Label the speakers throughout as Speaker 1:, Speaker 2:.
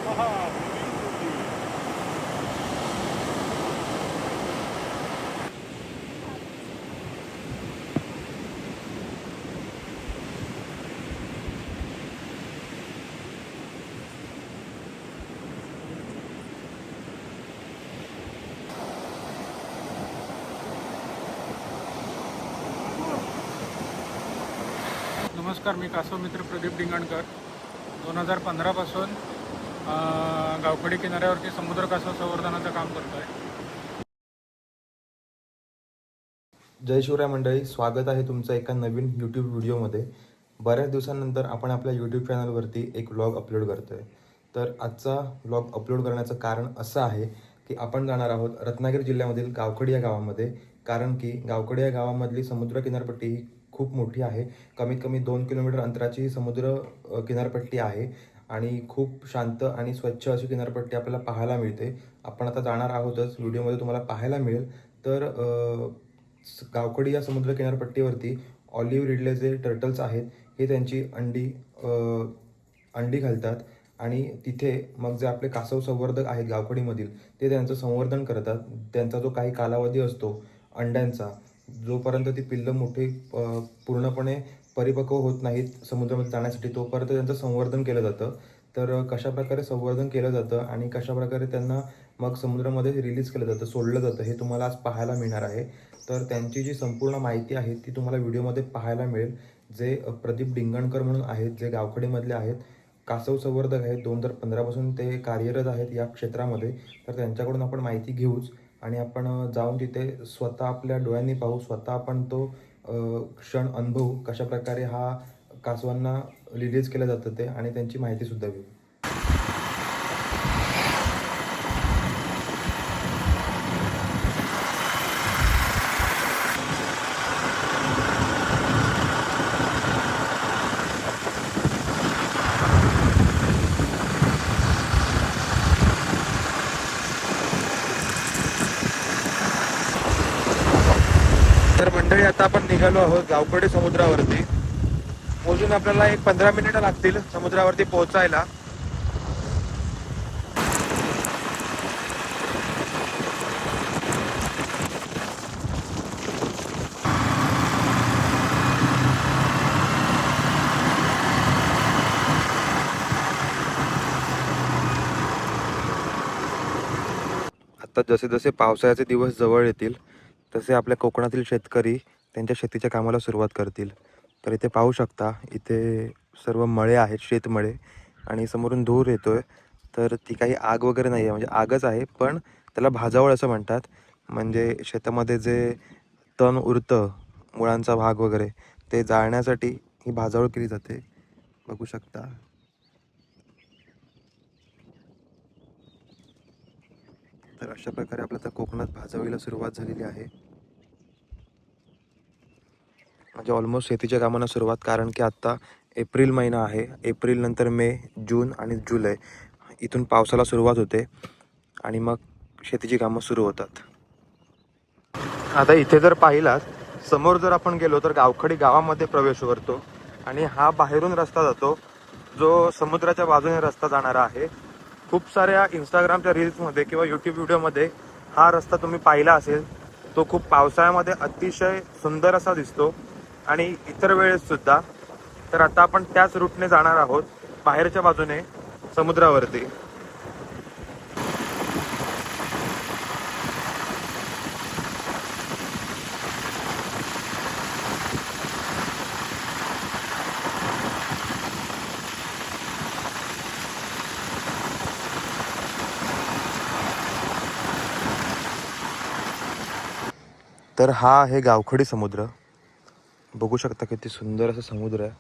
Speaker 1: नमस्कार, मी कासव मित्र प्रदीप डिंगणकर. 2015 पासून गावखडी किनाऱ्यावरती समुद्र कासव संवर्धनाचं काम करतो आहे.
Speaker 2: जय शिवराय मंडळी, स्वागत आहे तुमचं एका नवीन यूट्यूब व्हिडिओमध्ये. बऱ्याच दिवसांनंतर आपण आपल्या यूट्यूब चॅनलवरती एक व्लॉग अपलोड करतो आहे. तर आजचा व्लॉग अपलोड करण्याचं कारण असं आहे की आपण जाणार आहोत रत्नागिरी जिल्ह्यामधील गावखडी या गावामध्ये. कारण की गावखडी या गावामधली समुद्र किनारपट्टी ही खूप मोठी आहे. कमीत कमी 2 किलोमीटर अंतराची ही समुद्र किनारपट्टी आहे आणि खूप शांत आणि स्वच्छ अशी किनारपट्टी आपल्याला पाहायला मिळते. आपण आता जाणार आहोतच, व्हिडिओमध्ये तुम्हाला पाहायला मिळेल. तर गावखडी या समुद्र किनारपट्टीवरती ऑलिव्ह रिडले जे टर्टल्स आहेत हे त्यांची अंडी घालतात आणि तिथे मग जे आपले कासव संवर्धक आहेत गावखडीमधील ते त्यांचं संवर्धन करतात. त्यांचा जो काही कालावधी असतो अंड्यांचा, जोपर्यंत ती पिल्लं मोठी पूर्णपणे परिपक्व होत नाहीत समुद्रामध्ये जाण्यासाठी, तोपर्यंत त्यांचं संवर्धन केलं जातं. तर कशाप्रकारे संवर्धन केलं जातं आणि कशाप्रकारे त्यांना मग समुद्रामध्ये रिलीज केलं जातं, सोडलं जातं, हे तुम्हाला आज पाहायला मिळणार आहे. तर त्यांची जी संपूर्ण माहिती आहे ती तुम्हाला व्हिडिओमध्ये पाहायला मिळेल. जे प्रदीप डिंगणकर म्हणून आहेत, जे गावखडीमधले आहेत, कासव संवर्धक आहेत. 2015 पासून ते कार्यरत आहेत या क्षेत्रामध्ये. तर त्यांच्याकडून आपण माहिती घेऊच आणि आपण जाऊन तिथे स्वतः आपल्या डोळ्यांनी पाहू, स्वतः आपण तो क्षण अनुभवू, कशाप्रकारे हा कासवांना रिलीज केलं जातं ते, आणि त्यांची माहितीसुद्धा घेऊ. तर मंडळी, आता आपण निघालो आहोत गावखडी समुद्रावरती. मोजून आपल्याला 15 मिनिटं लागतील समुद्रावरती पोहोचायला. आता जसे जसे पावसाळ्याचे दिवस जवळ येतील तसे आपल्या कोकणातील शेतकरी त्यांच्या शेतीच्या कामाला सुरुवात करतील. तर इथे पाहू शकता, इथे सर्व मळे आहेत, शेतमळे, आणि समोरून धूर येतोय. तर ती काही आग वगैरे नाही आहे, म्हणजे आगच आहे, पण त्याला भाजावळ असं म्हणतात. म्हणजे शेतामध्ये जे तण उरतं, मुळांचा भाग वगैरे, ते जाळण्यासाठी ही भाजावळ केली जाते. बघू शकता. तर अशा प्रकारे आपल्या तर कोकणात भाजावीला सुरुवात झालेली आहे. म्हणजे ऑलमोस्ट शेतीच्या कामांना सुरुवात, कारण की आत्ता एप्रिल महिना आहे. एप्रिल नंतर मे, जून आणि जुलै इथून पावसाला सुरुवात होते आणि मग शेतीची कामं सुरू होतात. आता इथे जर पाहिलात, समोर जर आपण गेलो तर गावखडी गावामध्ये प्रवेश करतो आणि हा बाहेरून रस्ता जातो, जो समुद्राच्या बाजूने रस्ता जाणारा आहे. खूप साऱ्या इंस्टाग्रामच्या रील्समध्ये किंवा यूट्यूब व्हिडिओमध्ये हा रस्ता तुम्ही पाहिला असेल. तो खूप पावसाळ्यामध्ये अतिशय सुंदर असा दिसतो आणि इतर वेळेस सुद्धा. तर आता आपण त्याच रूटने जाणार आहोत, बाहेरच्या बाजूने समुद्रावरती. तर हा आहे गावखडी समुद्र. बघू शकता किती सुंदर असं समुद्र आहे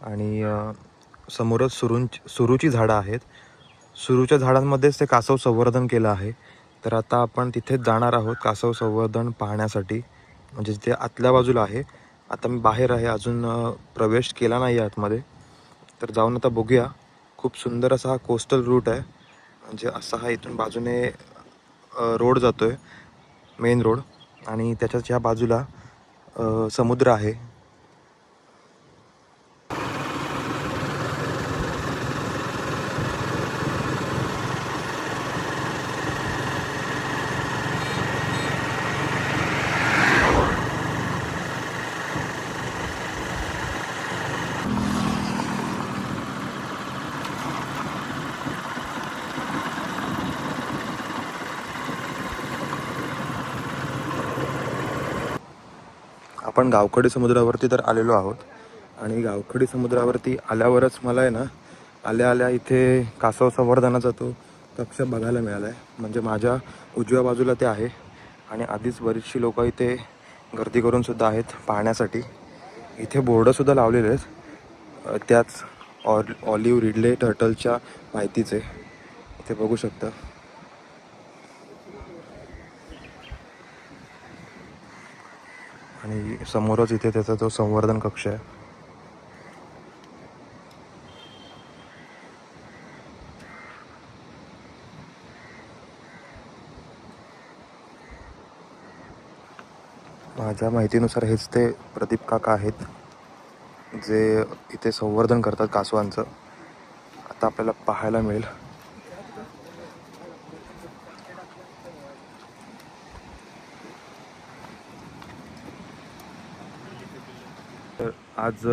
Speaker 2: आणि समोरच सुरूची झाडं आहेत. सुरूच्या झाडांमध्येच ते कासव संवर्धन केलं आहे. तर आता आपण तिथेच जाणार आहोत कासव संवर्धन पाहण्यासाठी, म्हणजे ते आतल्या बाजूला आहे. आता मी बाहेर आहे, अजून प्रवेश केला नाही आहे आतमध्ये. तर जाऊन आता बघूया. खूप सुंदर असा हा कोस्टल रूट आहे. म्हणजे असा हा इथून बाजूने रोड जातो आहे, मेन रोड, आणि त्याच्याच ह्या बाजूला समुद्र आहे. आपण गावखडी समुद्रावरती तर आलेलो आहोत आणि गावखडी समुद्रावरती आल्यावरच मला आहे ना आल्या आल्या इथे कासव संवर्धनाचा तो कक्ष बघायला मिळाला आहे. म्हणजे माझ्या उजव्या बाजूला ते आहे आणि आधीच बरीचशी लोकं इथे गर्दी करून सुद्धा आहेत पाहण्यासाठी. इथे बोर्डसुद्धा लावलेले आहेत त्याच ऑलिव्ह रिडले टर्टलच्या माहितीचे. इथे बघू शकता. आणि समोरच इथे त्याचा तो संवर्धन कक्ष आहे. माझ्या माहितीनुसार हेच ते प्रदीप काका आहेत जे इथे संवर्धन करतात कासवांचं. आता आपल्याला पाहायला मिळेल. तर आज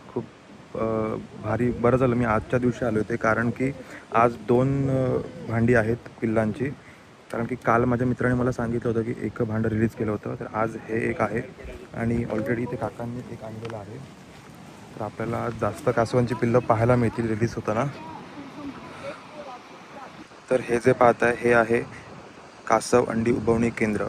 Speaker 2: खूप भारी बरं झालं मी आजच्या दिवशी आलो होते, कारण की आज 2 भांडी आहेत पिल्लांची. कारण की काल माझ्या मित्राने मला सांगितलं होतं की एक भांडं रिलीज केलं होतं, तर आज हे एक आहे आणि ऑलरेडी इथे काकांनी एक आणलेलं आहे. तर आपल्याला आज जास्त कासवांची पिल्लं पाहायला मिळतील रिलीज होताना. तर हे जे पाहत आहे हे आहे कासव अंडी उबवणी केंद्र.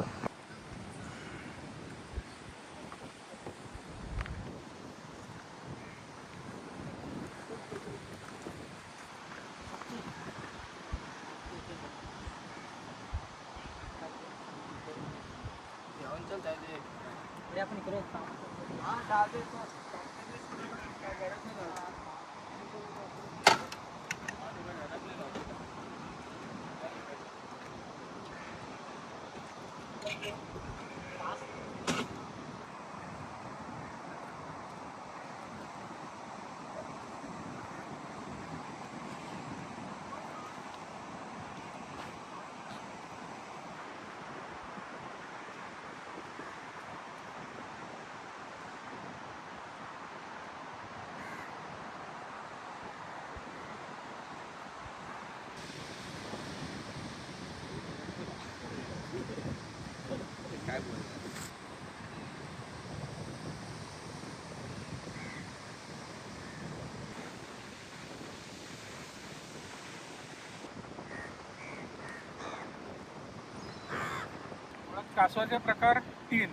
Speaker 1: कासवाचे प्रकार 3.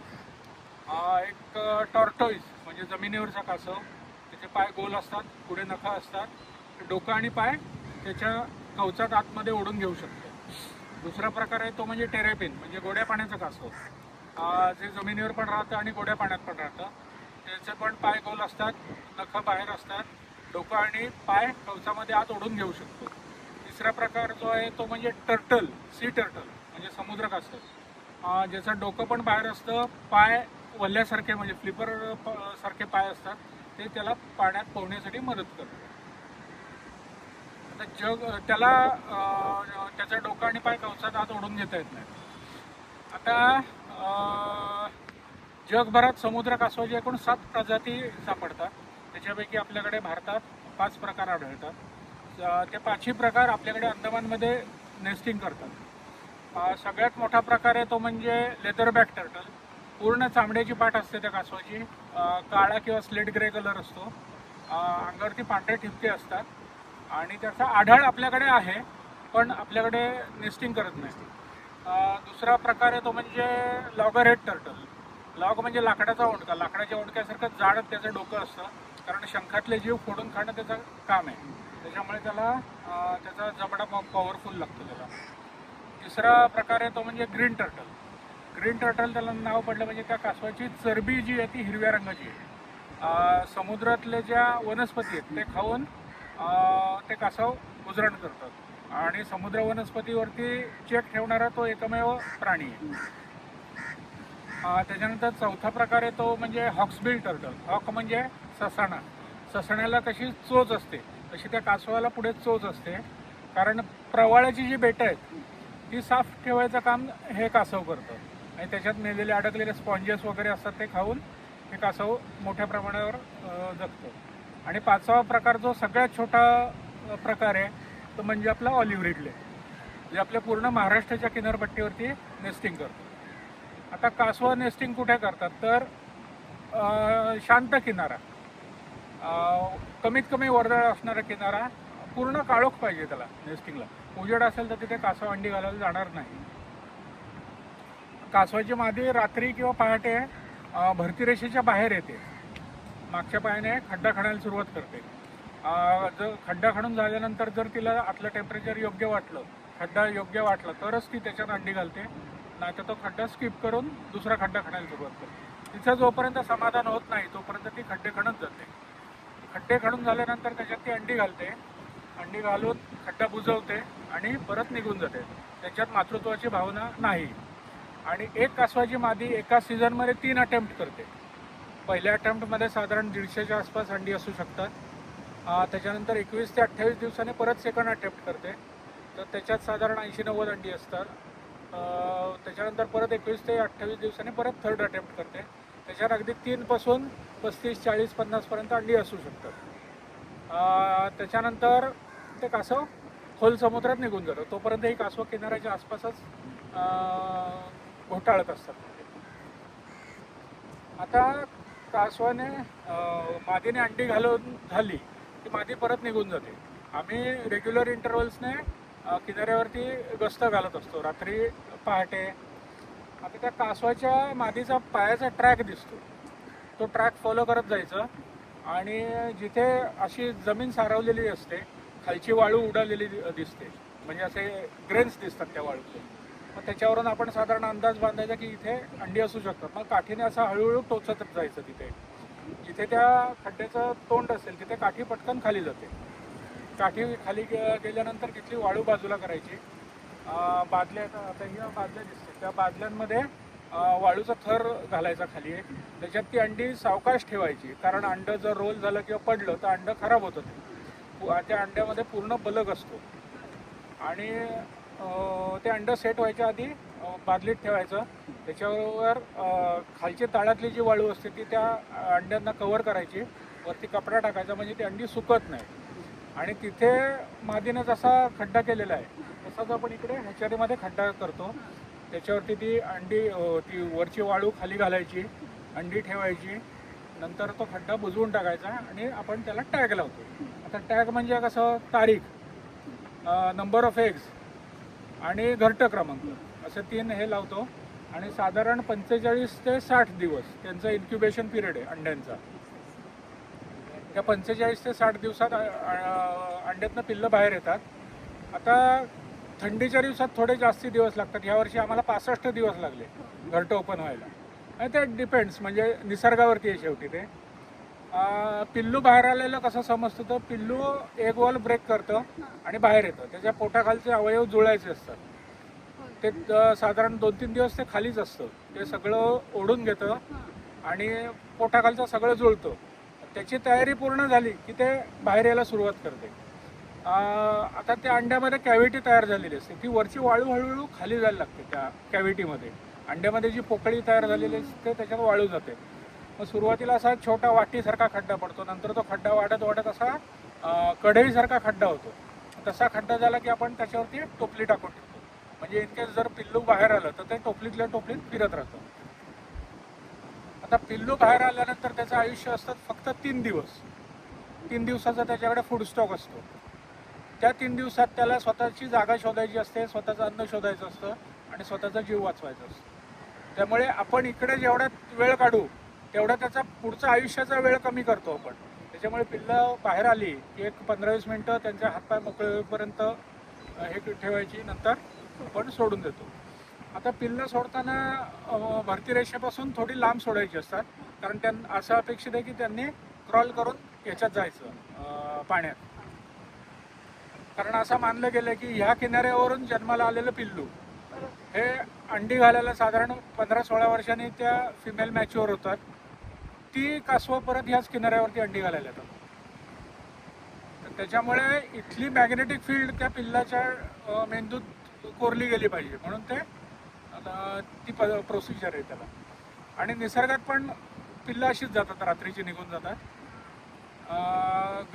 Speaker 1: एक टॉर्टोइस म्हणजे जमिनीवरचा कासव. त्याचे पाय गोल असतात, पुढे नखं असतात, डोकं आणि पाय त्याच्या कवचात आतमध्ये ओढून घेऊ शकतो. दुसरा प्रकार आहे तो म्हणजे टेरेपिन म्हणजे गोड्या पाण्याचं कासव, जे जमिनीवर पण राहतं आणि गोड्या पाण्यात पण राहतं. त्याचे पण पाय गोल असतात, नखं बाहेर असतात, डोकं आणि पाय कवचामध्ये आत ओढून घेऊ शकतो. तिसरा प्रकार जो आहे तो म्हणजे टर्टल, सी टर्टल म्हणजे समुद्र कासव, ज्याचं डोकं पण बाहेर असतं, पाय वल्ल्यासारखे म्हणजे फ्लिपर सारखे पाय असतात, ते त्याला पाण्यात पोहण्यासाठी मदत करतात. आता त्याला त्याचं डोकं आणि पाय कवचात आत ओढून घेता येत नाही. आता जगभरात समुद्र कासवाची एकूण 7 प्रजाती सापडतात. त्याच्यापैकी आपल्याकडे भारतात 5 प्रकार आढळतात. ते 5ही प्रकार आपल्याकडे अंदमानमध्ये नेस्टिंग करतात. सगळ्यात मोठा प्रकार आहे तो म्हणजे लेदरबॅक टर्टल. पूर्ण चामड्याची पाठ असते त्या कासवाची, काळा किंवा स्लेट ग्रे कलर असतो, अंगावरती पांढरे ठिपके असतात आणि त्याचा आढळ आपल्याकडे आहे पण आपल्याकडे नेस्टिंग करत नाही. दुसरा प्रकार आहे तो म्हणजे लॉगरहेड टर्टल. लॉग म्हणजे लाकडाचा ओंडका, लाकडाच्या ओंडक्यासारखं जाड त्याचं डोकं असतं, कारण शंखातले जीव फोडून खाणं त्याचं काम आहे, त्याच्यामुळे त्याला त्याचा जबडा पॉवरफुल लागतो त्याला. तिसरा प्रकार आहे तो म्हणजे ग्रीन टर्टल. ग्रीन टर्टल त्याला नाव पडलं म्हणजे त्या कासवाची चरबी जी आहे ती हिरव्या रंगाची आहे. समुद्रातले ज्या वनस्पती आहेत ते खाऊन ते कासव उजरण करतात आणि समुद्र वनस्पतीवरती चेक ठेवणारा तो एकमेव प्राणी आहे. त्याच्यानंतर चौथा प्रकार आहे तो म्हणजे हॉक्सबिल टर्टल. हॉक म्हणजे ससाणा. ससाण्याला कशी चोच असते तशी त्या कासवाला पुढे चोच असते, कारण प्रवाळाची जी बेटं आहेत ती साफ ठेवायचं काम हे कासव करतं आणि त्याच्यात मेलेले अडकलेले स्पॉन्जेस वगैरे असतात ते खाऊन हे कासव मोठ्या प्रमाणावर जगतं. आणि 5वा प्रकार जो सगळ्यात छोटा प्रकार आहे तो म्हणजे आपला ऑलिव्ह रिडले, जे आपल्या पूर्ण महाराष्ट्राच्या किनारपट्टीवरती नेस्टिंग करतो. आता कासव नेस्टिंग कुठे करतात तर शांत किनारा, कमीत कमी वर्दळ असणारा किनारा, पूर्ण काळोख पाहिजे त्याला नेस्टिंगला. उजेड असेल तर तिथे कासव अंडी घालायला जाणार नाही. कासवाची मादी रात्री किंवा पहाटे भरती रेषेच्या बाहेर येते, मागच्या पायाने खड्डा खणायला सुरुवात करते. जर खड्डा खणून झाल्यानंतर जर तिला आतलं टेम्परेचर योग्य वाटलं, खड्डा योग्य वाटला, तरच ती त्याच्यात अंडी घालते. नाही तर तो खड्डा स्किप करून दुसरा खड्डा खणायला सुरुवात करते. तिचं जोपर्यंत समाधान होत नाही तोपर्यंत ती खड्डे खणत जाते. खड्डे खणून झाल्यानंतर त्याच्यात ती अंडी घालते. अंडी घालून खड्डा बुजवते आणि परत निघून जाते. त्याच्यात मातृत्वाची भावना नाही. आणि एक कासवाची मादी एका सीझनमध्ये 3 अटेम्प्ट करते. पहिल्या अटेम्प्टमध्ये साधारण 150च्या आसपास अंडी असू शकतात. त्याच्यानंतर 21 ते 28 दिवसाने परत सेकंड अटेम्प्ट करते, तर त्याच्यात साधारण 80-90 अंडी असतात. त्याच्यानंतर परत 21 ते 28 दिवसाने परत थर्ड अटेम्प्ट करते. त्याच्यात अगदी 3 पासून 35, 40, 50पर्यंत अंडी असू शकतात. त्याच्यानंतर ते कासव खोल समुद्रात निघून जातं. तोपर्यंत ही कासव किनाऱ्याच्या आसपासच घोटाळत असतात. आता कासवाने मादीने अंडी घालून झाली की मादी परत निघून जाते. आम्ही रेग्युलर इंटरवल्सने किनाऱ्यावरती गस्त घालत असतो, रात्री पहाटे. आता त्या कासवाच्या मादीचा पायाचा ट्रॅक दिसतो, तो ट्रॅक फॉलो करत जायचं आणि जिथे अशी जमीन सारवलेली असते, खालची वाळू उडालेली दिसते, म्हणजे असे ग्रेन्स दिसतात त्या वाळूचे, मग त्याच्यावरून आपण साधारण अंदाज बांधायचा की इथे अंडी असू शकतात. मग काठीने असं हळूहळू टोचत जायचं. तिथे जिथे त्या खड्ड्याचं तोंड असेल तिथे काठी पटकन खाली जाते. काठी खाली गेल्यानंतर तिथली वाळू बाजूला करायची. बादल्या, आता ह्या बादल्या दिसतात, त्या बादल्यांमध्ये वाळूचा थर घालायचा खाली. त्याच्यात ती अंडी सावकाश ठेवायची, कारण अंडं जर रोल झालं किंवा पडलं तर अंडं खराब होतं. त्या अंड्यामध्ये पूर्ण बलक असतो आणि ते अंडं सेट व्हायच्या आधी बादलीत ठेवायचं. त्याच्यावर खालची तळातली जी वाळू असते ती त्या अंड्यांना कव्हर करायची, वरती कपडा टाकायचा म्हणजे ती अंडी सुकत नाही. आणि तिथे मादीने जसा खड्डा केलेला आहे तसाच आपण इकडे ह्याच्यामध्ये खड्डा करतो. त्याच्यावरती ती अंडी, ती वरची वाळू खाली घालायची, अंडी ठेवायची, नंतर तो खड्डा बुजवून टाकायचा आणि आपण त्याला टॅग लावतो. आता टॅग म्हणजे कसं, तारीख, नंबर ऑफ एग्स आणि घरटं क्रमांक, असे 3 हे लावतो. आणि साधारण 45 ते 60 दिवस त्यांचा इन्क्युबेशन पिरियड आहे अंड्यांचा. त्या 45 ते 60 दिवसात अंड्यातनं पिल्लं बाहेर येतात. आता थंडीच्या दिवसात थोडे जास्ती दिवस लागतात. यावर्षी आम्हाला 65 दिवस लागले घरटं ओपन व्हायला. आणि ते डिपेंड्स, म्हणजे निसर्गावरती आहे शेवटी ते. पिल्लू बाहेर आलेलं कसं समजतं, तर पिल्लू एग वॉल ब्रेक करतं आणि बाहेर येतं. त्याच्या पोटाखालचे अवयव जुळायचे असतात. ते साधारण 2-3 दिवस ते खालीच असतं. ते सगळं ओढून घेतं आणि पोटाखालचं सगळं जुळतं. त्याची तयारी पूर्ण झाली की ते बाहेर यायला सुरुवात करते. आता त्या अंड्यामध्ये कॅव्हिटी तयार झालेली असते, ती वरची वाळू हळूहळू खाली जायला लागते. त्या कॅव्हिटीमध्ये अंड्यामध्ये जी पोकळी तयार झालेली असते त्याच्यात वाळू जाते. मग सुरुवातीला असा छोटा वाटीसारखा खड्डा पडतो, नंतर तो खड्डा वाढत वाढत असा कढईसारखा खड्डा होतो. तसा खड्डा झाला की आपण त्याच्यावरती टोपली टाकून ठेवतो, म्हणजे इनकेस जर पिल्लू बाहेर आलं तर ते टोपलीतल्या टोपलीत फिरत राहतं. आता पिल्लू बाहेर आल्यानंतर त्याचं आयुष्य असतं फक्त 3 दिवस. 3 दिवसाचा त्याच्याकडे फूड स्टॉक असतो. त्या 3 दिवसात त्याला स्वतःची जागा शोधायची असते, स्वतःचं अन्न शोधायचं असतं आणि स्वतःचा जीव वाचवायचा असतो. त्यामुळे आपण इकडे जेवढा वेळ काढू तेवढा त्याचा पुढचा आयुष्याचा वेळ कमी करतो आपण. त्याच्यामुळे पिल्लं बाहेर आली की एक 15-20 मिनटं त्यांचे हातपाय मोकळे होईपर्यंत हे ठेवायची, नंतर आपण सोडून देतो. आता पिल्लं सोडताना भरती रेषेपासून थोडी लांब सोडायची असतात, कारण त्यांना असं अपेक्षित आहे की त्यांनी क्रॉल करून याच्यात जायचं पाण्यात. कारण असं मानलं गेलं की ह्या किनाऱ्यावरून जन्माला आलेलं पिल्लू हे अंडी घालायला साधारण 15-16 वर्षांनी त्या फिमेल मॅच्युअर होतात. ती कासवं परत ह्याच किनाऱ्यावरती अंडी घालायला येतात. त्याच्यामुळे इथली मॅग्नेटिक फील्ड त्या पिल्लाच्या मेंदूत कोरली गेली पाहिजे, म्हणून ते ती प्रोसिजर आहे त्याला. आणि निसर्गात पण पिल्लं अशीच जातात, रात्रीची निघून जातात.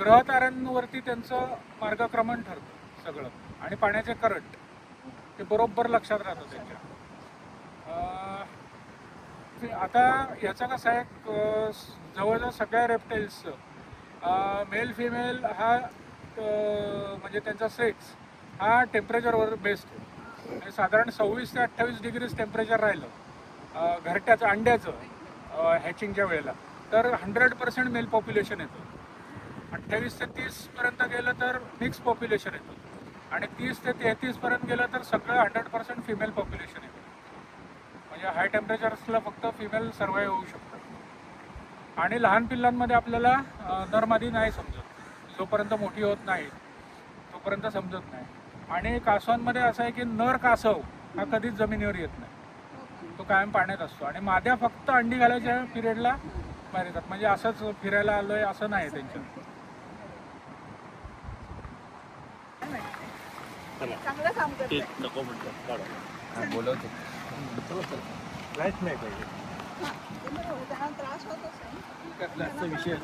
Speaker 1: ग्रहताऱ्यांवरती त्यांचं मार्गक्रमण ठरतं सगळं, आणि पाण्याचे करंट ते बरोबर लक्षात राहतं त्यांच्या. आता याचा कसं आहे, जवळजवळ सगळ्या रेप्टाईल्सचं मेल फिमेल हा म्हणजे त्यांचा सेक्स हा टेम्परेचरवर बेस्ड आहे. आणि साधारण 26 ते 28 डिग्रीज टेम्परेचर राहिलं घरट्याचं अंड्याचं हॅचिंगच्या वेळेला तर 100% मेल पॉप्युलेशन येतं. 28 ते 30पर्यंत गेलं तर मिक्स पॉप्युलेशन येतं आणि 30 ते 33पर्यंत गेलं तर सगळं 100% फिमेल पॉप्युलेशन येतं. म्हणजे हाय टेम्परेचर्सला फक्त फिमेल सर्वाईव्ह होऊ शकतात. आणि लहान पिल्लांमध्ये आपल्याला नरमादी नाही समजत, जोपर्यंत मोठी होत नाही तोपर्यंत समजत नाही. आणि कासवांमध्ये असं आहे की नर कासव हा कधीच जमिनीवर येत नाही, तो कायम पाण्यात असतो. आणि माद्या फक्त अंडी घालायच्या पिरियडला बाहेर येतात, म्हणजे असंच फिरायला आलोय असं नाही त्यांच्या.
Speaker 3: चांगलं काम करते. नको म्हणतात
Speaker 2: बोलवतो.
Speaker 3: काहीच नाही पाहिजे.
Speaker 4: त्यांना त्रास होत असेल.
Speaker 3: विषय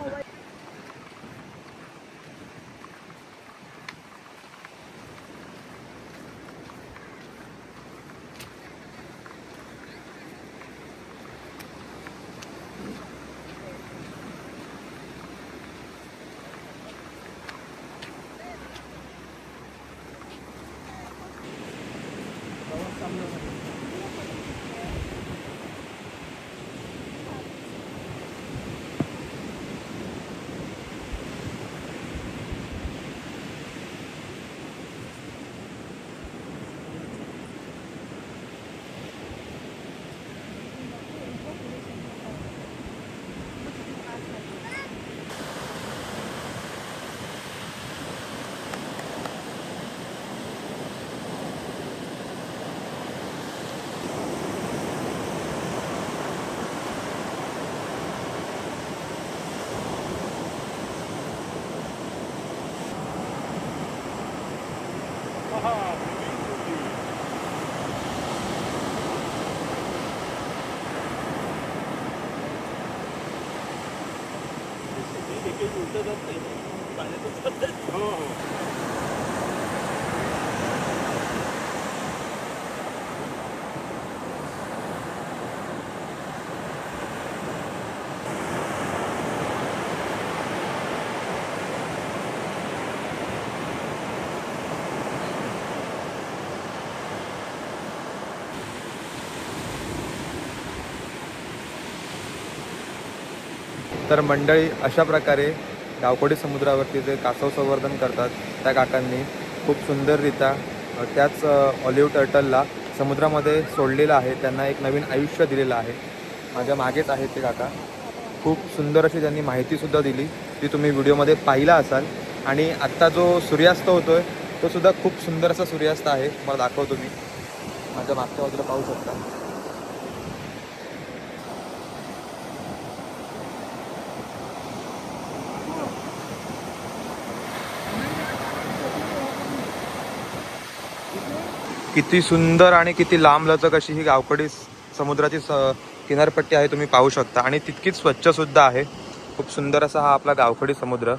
Speaker 2: तर मंडळी, अशा प्रकारे गावखडी समुद्रावरती जे कासव संवर्धन करतात त्या काकांनी खूप सुंदररित्या त्याच ऑलिव्ह टर्टलला समुद्रामध्ये सोडलेलं आहे. त्यांना एक नवीन आयुष्य दिलेलं आहे. माझ्या मागेच आहेत ते काका. खूप सुंदर अशी त्यांनी माहितीसुद्धा दिली, ती तुम्ही व्हिडिओमध्ये पाहिला असाल. आणि आत्ता जो सूर्यास्त होतो आहे तो सुद्धा खूप सुंदर असा सूर्यास्त आहे. मला दाखवतो मी. माझ्या मागच्या बाजूला पाहू शकता. किती सुंदर आणि किती लांबलचक अशी ही गावखडी समुद्राची किनारपट्टी आहे, तुम्ही पाहू शकता. आणि तितकीच स्वच्छसुद्धा आहे. खूप सुंदर असा हा आपला गावखडी समुद्र.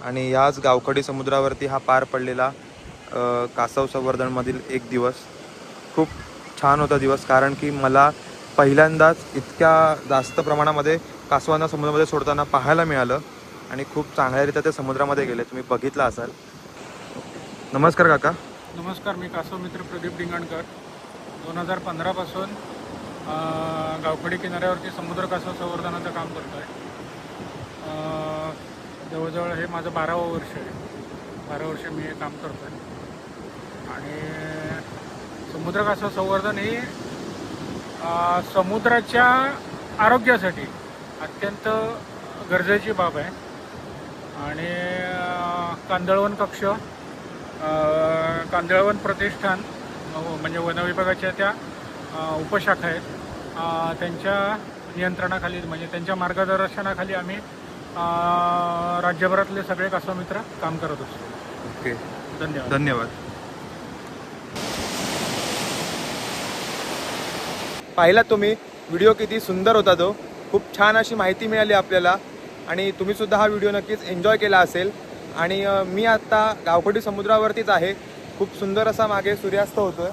Speaker 2: आणि याच गावखडी समुद्रावरती हा पार पडलेला कासव संवर्धनमधील एक दिवस खूप छान होता दिवस. कारण की मला पहिल्यांदाच इतक्या जास्त प्रमाणामध्ये कासवांना समुद्रामध्ये सोडताना पाहायला मिळालं. आणि खूप चांगल्यारीत्या ते समुद्रामध्ये गेले, तुम्ही बघितलं असाल. नमस्कार काका.
Speaker 1: नमस्कार, मी कासव मित्र प्रदीप डिंगणकर. 2015 पासून गावखडी किनाऱ्यावरती समुद्र कासव संवर्धनाचं काम करतो आहे. जवळजवळ हे माझं 12वं वर्ष आहे. 12 वर्ष मी हे काम करतो आहे. आणि समुद्र कासव संवर्धन ही समुद्राच्या आरोग्यासाठी अत्यंत गरजेची बाब आहे. आणि कांदळवन कक्ष, कांदळवन प्रतिष्ठान म्हणजे वनविभागाच्या त्या उपशाखा आहेत, त्यांच्या नियंत्रणाखाली म्हणजे त्यांच्या मार्गदर्शनाखाली आम्ही राज्यभरातले सगळे कासव मित्र काम करत असतो.
Speaker 2: ओके,
Speaker 1: धन्यवाद.
Speaker 2: धन्यवाद. पाहिला तुम्ही व्हिडिओ, किती सुंदर होता तो. खूप छान अशी माहिती मिळाली आपल्याला. आणि तुम्ही सुद्धा हा व्हिडिओ नक्कीच एन्जॉय केला असेल. आणि मी आत्ता गावखडी समुद्रावरतीच आहे. खूप सुंदर असा मागे सूर्यास्त होतोय.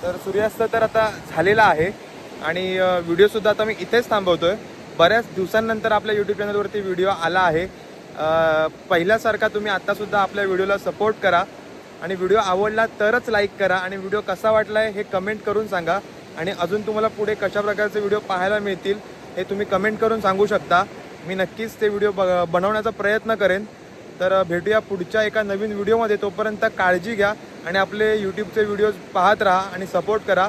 Speaker 2: तर सूर्यास्त तर आता झालेला आहे आणि व्हिडिओसुद्धा आता मी इथेच थांबवतोय. बऱ्याच दिवसांनंतर आपल्या यूट्यूब चॅनलवरती व्हिडिओ आला आहे. पहिल्यासारखा तुम्ही आत्तासुद्धा आपल्या व्हिडिओला सपोर्ट करा आणि व्हिडिओ आवडला तरच लाईक करा आणि व्हिडिओ कसा वाटला आहे हे कमेंट करून सांगा. आणि अजून तुम्हाला पुढे कशा प्रकारचे व्हिडिओ पाहायला मिळतील हे तुम्ही कमेंट करून सांगू शकता. मी नक्कीच ते व्हिडिओ बनवण्याचा प्रयत्न करेन. तर भेटूया पुढच्या एका नवीन व्हिडिओमध्ये. तोपर्यंत काळजी घ्या आणि आपले यूट्यूबचे व्हिडिओज पाहत राहा आणि सपोर्ट करा.